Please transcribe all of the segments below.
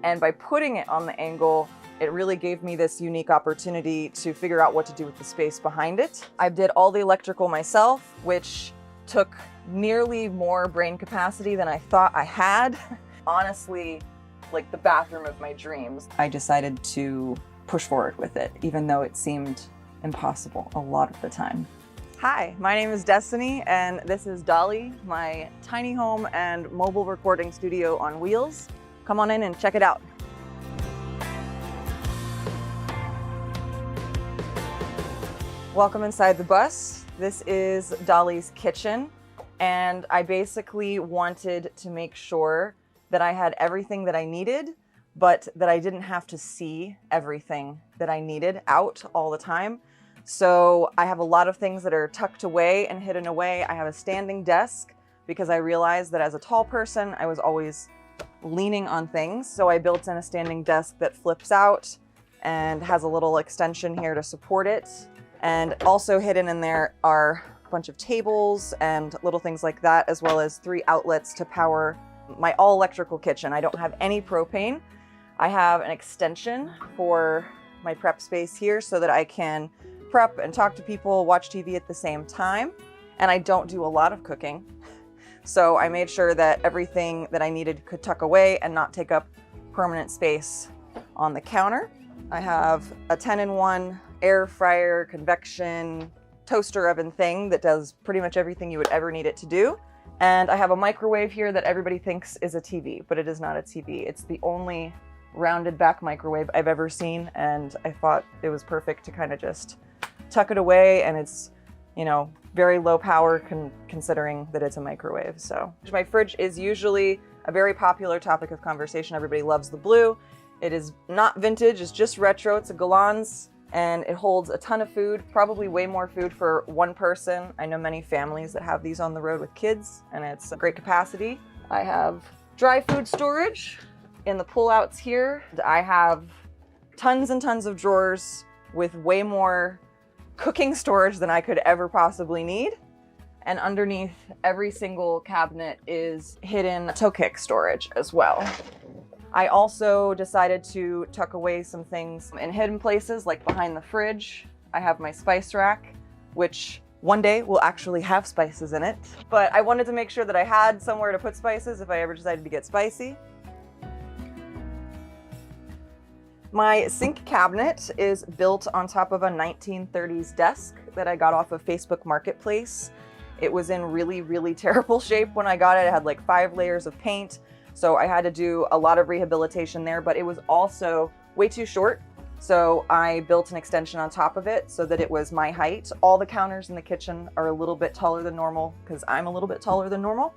And by putting it on the angle, it really gave me this unique opportunity to figure out what to do with the space behind it. I did all the electrical myself, which took nearly more brain capacity than I thought I had. Honestly, like the bathroom of my dreams. I decided to push forward with it, even though it seemed impossible a lot of the time. Hi, my name is Destiny, and this is Dolly, my tiny home and mobile recording studio on wheels. Come on in and check it out. Welcome inside the bus. This is Dolly's kitchen, and I basically wanted to make sure that I had everything that I needed, but that I didn't have to see everything that I needed out all the time. So I have a lot of things that are tucked away and hidden away. I have a standing desk because I realized that as a tall person, I was always leaning on things. So I built in a standing desk that flips out and has a little extension here to support it. And also hidden in there are a bunch of tables and little things like that, as well as 3 outlets to power my all electrical kitchen. I don't have any propane. I have an extension for my prep space here so that I can prep and talk to people, watch TV at the same time. And I don't do a lot of cooking. So I made sure that everything that I needed could tuck away and not take up permanent space on the counter. I have a 10-in-1 air fryer, convection, toaster oven thing that does pretty much everything you would ever need it to do. And I have a microwave here that everybody thinks is a TV, but it is not a TV. It's the only rounded back microwave I've ever seen, and I thought it was perfect to kind of just tuck it away, and it's, you know, very low power considering that it's a microwave. So my fridge is usually a very popular topic of conversation. Everybody loves the blue. It is not vintage, it's just retro. It's a Galans, and it holds a ton of food, probably way more food for one person. I know many families that have these on the road with kids, and it's a great capacity. I have dry food storage in the pullouts here. I have tons and tons of drawers with way more cooking storage than I could ever possibly need. And underneath every single cabinet is hidden toe kick storage as well. I also decided to tuck away some things in hidden places, like behind the fridge. I have my spice rack, which one day will actually have spices in it. But I wanted to make sure that I had somewhere to put spices if I ever decided to get spicy. My sink cabinet is built on top of a 1930s desk that I got off of Facebook Marketplace. It was in really, really terrible shape when I got it. It had like 5 layers of paint. So I had to do a lot of rehabilitation there, but it was also way too short. So I built an extension on top of it so that it was my height. All the counters in the kitchen are a little bit taller than normal because I'm a little bit taller than normal.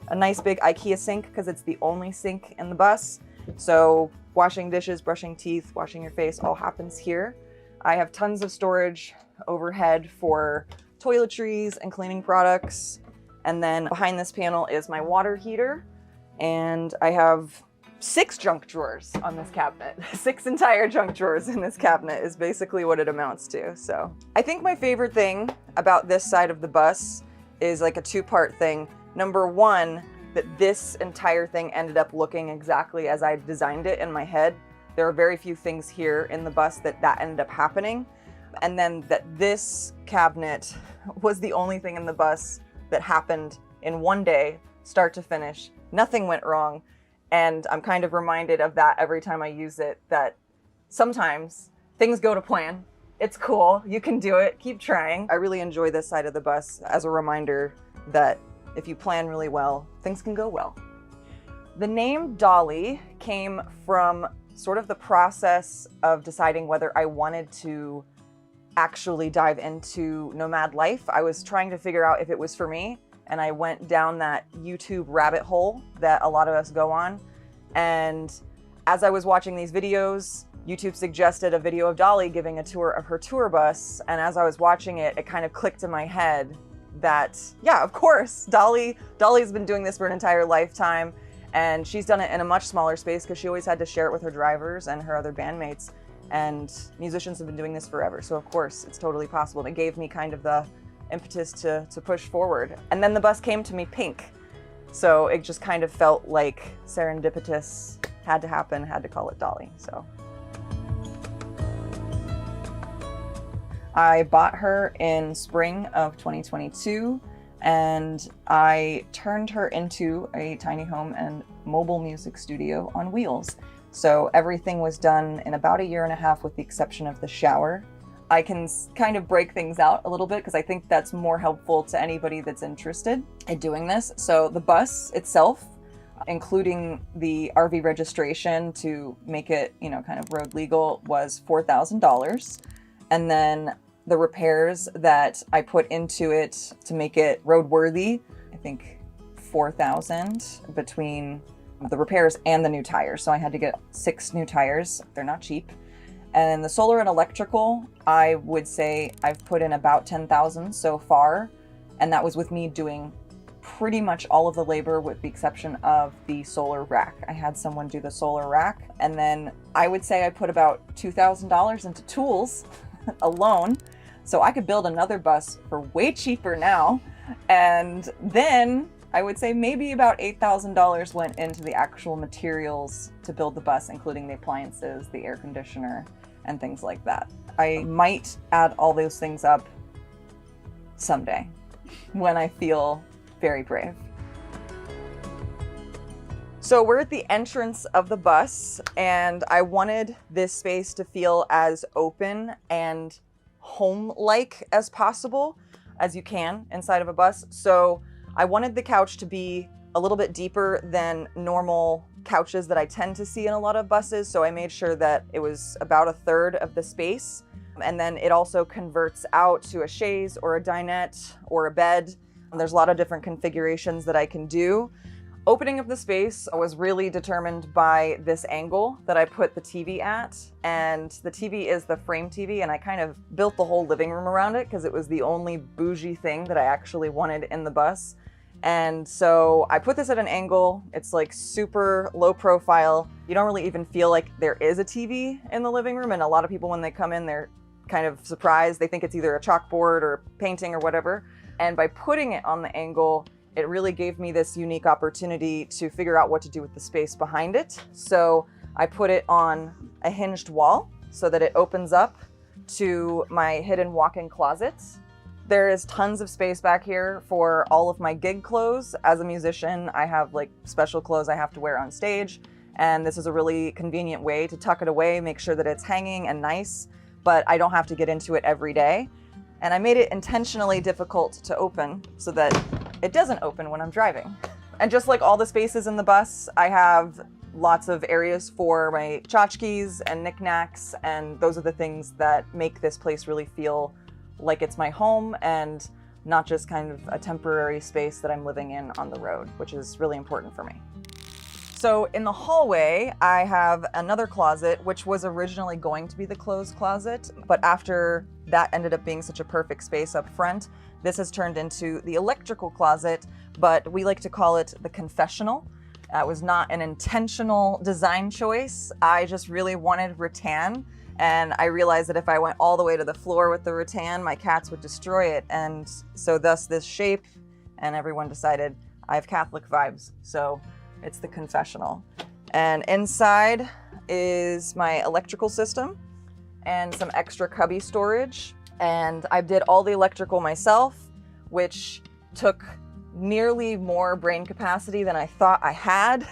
A nice big IKEA sink because it's the only sink in the bus. So washing dishes, brushing teeth, washing your face all happens here. I have tons of storage overhead for toiletries and cleaning products. And then behind this panel is my water heater. And I have 6 junk drawers on this cabinet. 6 entire junk drawers in this cabinet is basically what it amounts to. So I think my favorite thing about this side of the bus is like a 2-part thing. Number 1, that this entire thing ended up looking exactly as I designed it in my head. There are very few things here in the bus that ended up happening. And then that this cabinet was the only thing in the bus that happened in one day, start to finish. Nothing went wrong. And I'm kind of reminded of that every time I use it, that sometimes things go to plan. It's cool, you can do it, keep trying. I really enjoy this side of the bus as a reminder that if you plan really well, things can go well. The name Dolly came from sort of the process of deciding whether I wanted to actually dive into nomad life. I was trying to figure out if it was for me, and I went down that YouTube rabbit hole that a lot of us go on. And as I was watching these videos, YouTube suggested a video of Dolly giving a tour of her tour bus. And as I was watching it, it kind of clicked in my head that, yeah, of course, Dolly's been doing this for an entire lifetime, and she's done it in a much smaller space because she always had to share it with her drivers and her other bandmates. And musicians have been doing this forever, so of course it's totally possible. And it gave me kind of the impetus to push forward. And then the bus came to me pink, so it just kind of felt like serendipitous had to happen, had to call it Dolly. So I bought her in spring of 2022, and I turned her into a tiny home and mobile music studio on wheels. So everything was done in about a year and a half with the exception of the shower. I can kind of break things out a little bit because I think that's more helpful to anybody that's interested in doing this. So the bus itself, including the RV registration to make it, kind of road legal, was $4,000. And then the repairs that I put into it to make it roadworthy, I think $4,000 between the repairs and the new tires. So I had to get 6 new tires. They're not cheap. And the solar and electrical, I would say I've put in about $10,000 so far. And that was with me doing pretty much all of the labor with the exception of the solar rack. I had someone do the solar rack. And then I would say I put about $2,000 into tools alone. So I could build another bus for way cheaper now. And then I would say maybe about $8,000 went into the actual materials to build the bus, including the appliances, the air conditioner, and things like that. I might add all those things up someday when I feel very brave. So we're at the entrance of the bus, and I wanted this space to feel as open and home-like as possible, as you can inside of a bus. So I wanted the couch to be a little bit deeper than normal couches that I tend to see in a lot of buses. So I made sure that it was about 1/3 of the space. And then it also converts out to a chaise or a dinette or a bed. And there's a lot of different configurations that I can do. Opening of the space was really determined by this angle that I put the TV at. And the TV is the frame TV, and I kind of built the whole living room around it because it was the only bougie thing that I actually wanted in the bus. And so I put this at an angle. It's like super low profile. You don't really even feel like there is a TV in the living room. And a lot of people, when they come in, they're kind of surprised. They think it's either a chalkboard or painting or whatever. And by putting it on the angle, it really gave me this unique opportunity to figure out what to do with the space behind it. So I put it on a hinged wall so that it opens up to my hidden walk-in closet. There is tons of space back here for all of my gig clothes. As a musician, I have like special clothes I have to wear on stage. And this is a really convenient way to tuck it away, make sure that it's hanging and nice, but I don't have to get into it every day. And I made it intentionally difficult to open so that it doesn't open when I'm driving. And just like all the spaces in the bus, I have lots of areas for my tchotchkes and knickknacks, and those are the things that make this place really feel like it's my home and not just kind of a temporary space that I'm living in on the road, which is really important for me. So in the hallway, I have another closet, which was originally going to be the clothes closet, but after that ended up being such a perfect space up front, this has turned into the electrical closet, but we like to call it the confessional. It was not an intentional design choice. I just really wanted rattan, and I realized that if I went all the way to the floor with the rattan, my cats would destroy it. And so thus this shape, and everyone decided I have Catholic vibes. So it's the confessional. And inside is my electrical system and some extra cubby storage. And I did all the electrical myself, which took nearly more brain capacity than I thought I had.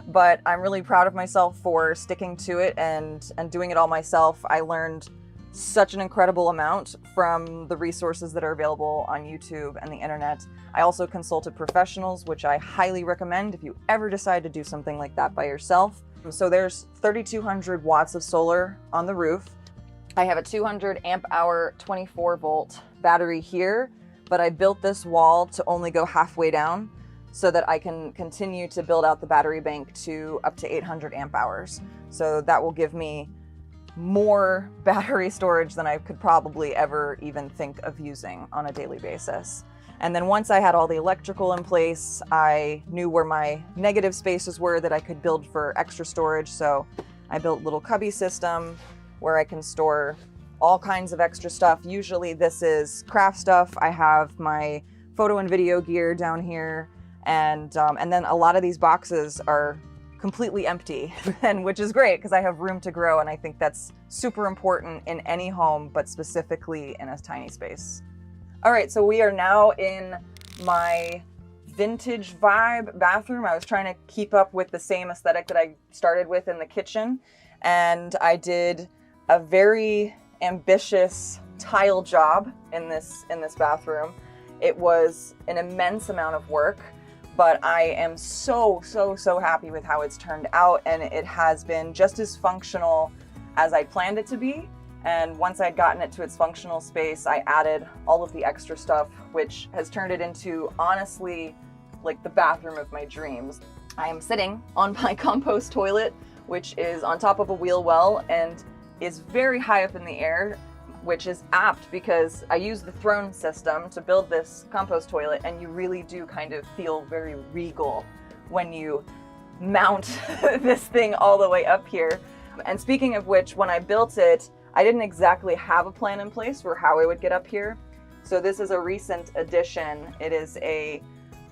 But I'm really proud of myself for sticking to it and doing it all myself. I learned such an incredible amount from the resources that are available on YouTube and the internet. I also consulted professionals, which I highly recommend if you ever decide to do something like that by yourself. So there's 3,200 watts of solar on the roof. I have a 200 amp hour, 24 volt battery here, but I built this wall to only go halfway down so that I can continue to build out the battery bank to up to 800 amp hours. So that will give me more battery storage than I could probably ever even think of using on a daily basis. And then once I had all the electrical in place, I knew where my negative spaces were that I could build for extra storage. So I built a little cubby system where I can store all kinds of extra stuff. Usually this is craft stuff. I have my photo and video gear down here. And then a lot of these boxes are completely empty, and which is great because I have room to grow, and I think that's super important in any home, but specifically in a tiny space. All right, so we are now in my vintage vibe bathroom. I was trying to keep up with the same aesthetic that I started with in the kitchen, and I did a very ambitious tile job in this bathroom. It was an immense amount of work, but I am so happy with how it's turned out, and it has been just as functional as I planned it to be. And once I'd gotten it to its functional space, I added all of the extra stuff, which has turned it into, honestly, like the bathroom of my dreams. I am sitting on my compost toilet, which is on top of a wheel well and is very high up in the air, which is apt because I use the throne system to build this compost toilet, and you really do kind of feel very regal when you mount this thing all the way up here. And speaking of which, when I built it, I didn't exactly have a plan in place for how I would get up here. So this is a recent addition. It is a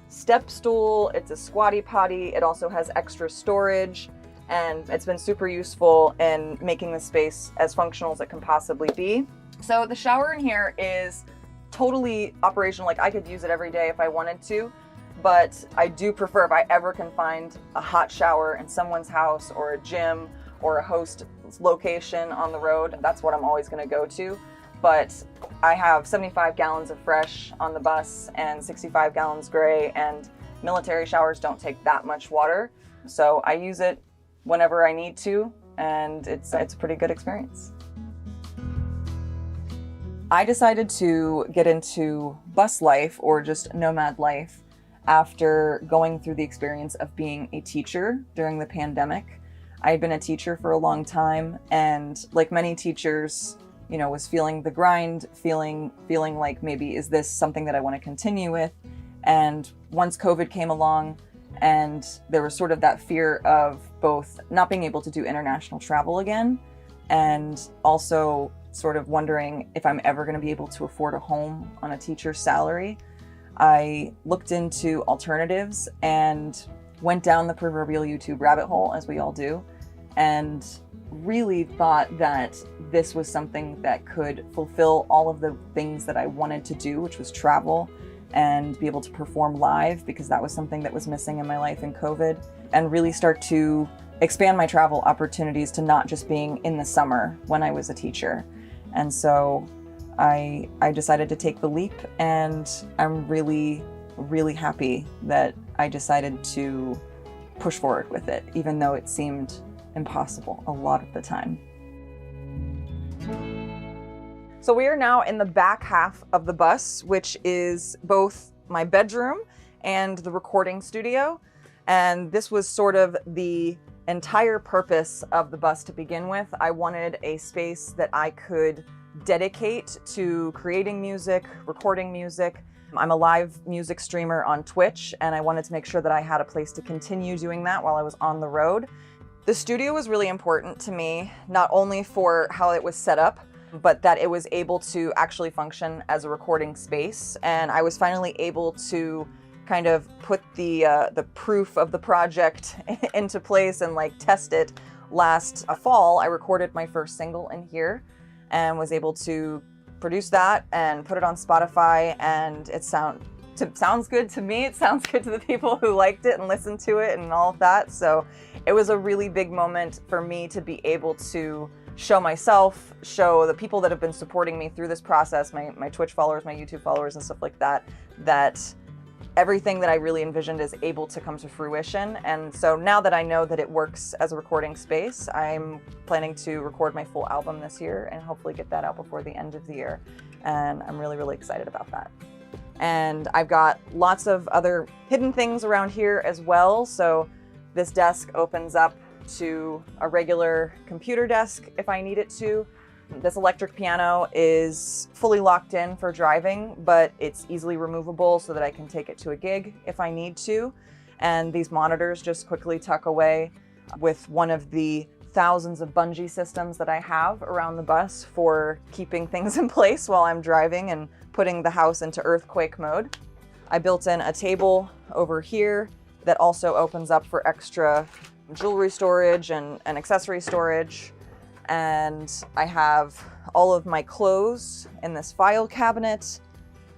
step stool, it's a squatty potty, it also has extra storage, and it's been super useful in making the space as functional as it can possibly be. So the shower in here is totally operational. Like, I could use it every day if I wanted to, but I do prefer, if I ever can find a hot shower in someone's house or a gym or a host location on the road, that's what I'm always going to go to. But I have 75 gallons of fresh on the bus and 65 gallons gray, and military showers don't take that much water. So I use it whenever I need to, and it's a pretty good experience. I decided to get into bus life, or just nomad life, after going through the experience of being a teacher during the pandemic. I had been a teacher for a long time, and like many teachers, you know, was feeling the grind, feeling like, maybe is this something that I want to continue with? And once COVID came along, and there was sort of that fear of both not being able to do international travel again, and also sort of wondering if I'm ever going to be able to afford a home on a teacher's salary, I looked into alternatives and went down the proverbial YouTube rabbit hole, as we all do, and really thought that this was something that could fulfill all of the things that I wanted to do, which was travel and be able to perform live, because that was something that was missing in my life in COVID, and really start to expand my travel opportunities to not just being in the summer when I was a teacher. And so I decided to take the leap, and I'm really happy that I decided to push forward with it, even though it seemed impossible a lot of the time. So we are now in the back half of the bus, which is both my bedroom and the recording studio. And this was sort of the entire purpose of the bus to begin with. I wanted a space that I could dedicate to creating music, recording music. I'm a live music streamer on Twitch, and I wanted to make sure that I had a place to continue doing that while I was on the road. The studio was really important to me, not only for how it was set up, but that it was able to actually function as a recording space. And I was finally able to kind of put the proof of the project into place and like test it. Last fall, I recorded my first single in here and was able to produce that and put it on Spotify, and it sounds good to me. It sounds good to the people who liked it and listened to it and all of that. So it was a really big moment for me to be able to show myself, show the people that have been supporting me through this process, my Twitch followers, my YouTube followers and stuff like that, that everything that I really envisioned is able to come to fruition. And so now that I know that it works as a recording space, I'm planning to record my full album this year and hopefully get that out before the end of the year. And I'm really excited about that. And I've got lots of other hidden things around here as well. So this desk opens up to a regular computer desk if I need it to. This electric piano is fully locked in for driving, but it's easily removable so that I can take it to a gig if I need to. And these monitors just quickly tuck away with one of the thousands of bungee systems that I have around the bus for keeping things in place while I'm driving and putting the house into earthquake mode. I built in a table over here that also opens up for extra jewelry storage and accessory storage. And I have all of my clothes in this file cabinet,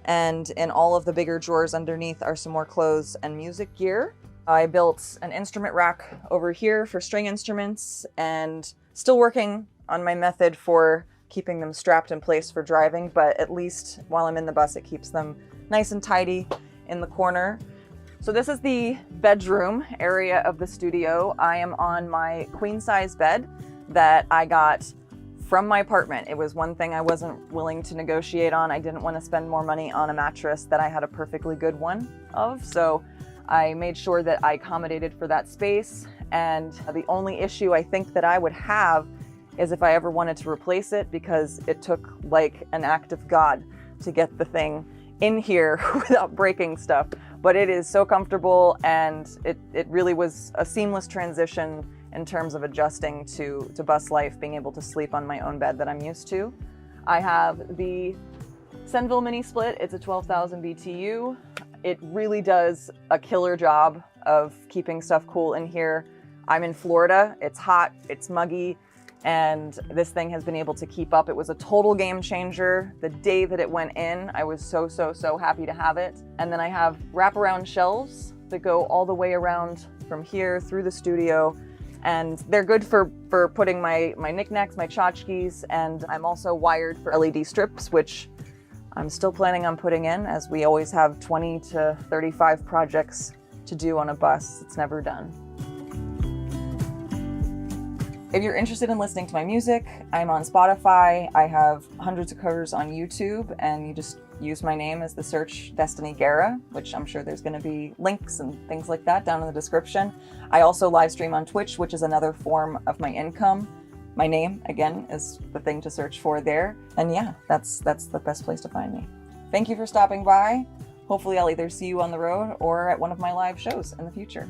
and in all of the bigger drawers underneath are some more clothes and music gear. I built an instrument rack over here for string instruments, and still working on my method for keeping them strapped in place for driving, but at least while I'm in the bus, it keeps them nice and tidy in the corner. So this is the bedroom area of the studio. I am on my queen size bed that I got from my apartment. It was one thing I wasn't willing to negotiate on. I didn't want to spend more money on a mattress that I had a perfectly good one of, so I made sure that I accommodated for that space. And the only issue I think that I would have is if I ever wanted to replace it, because it took like an act of God to get the thing in here without breaking stuff. But it is so comfortable, and it really was a seamless transition in terms of adjusting to bus life, being able to sleep on my own bed that I'm used to. I have the Senville mini split. It's a 12,000 BTU. It really does a killer job of keeping stuff cool in here. I'm in Florida, it's hot, it's muggy, and this thing has been able to keep up. It was a total game changer. The day that it went in, I was so happy to have it. And then I have wraparound shelves that go all the way around from here through the studio. And they're good for putting my knickknacks, my tchotchkes, and I'm also wired for LED strips, which I'm still planning on putting in, as we always have 20 to 35 projects to do on a bus. It's never done. If you're interested in listening to my music, I'm on Spotify. I have hundreds of covers on YouTube, and you just use my name as the search Destiny Guerra, which I'm sure there's going to be links and things like that down in the description. I also live stream on Twitch, which is another form of my income. My name, again, is the thing to search for there. And yeah, that's the best place to find me. Thank you for stopping by. Hopefully I'll either see you on the road or at one of my live shows in the future.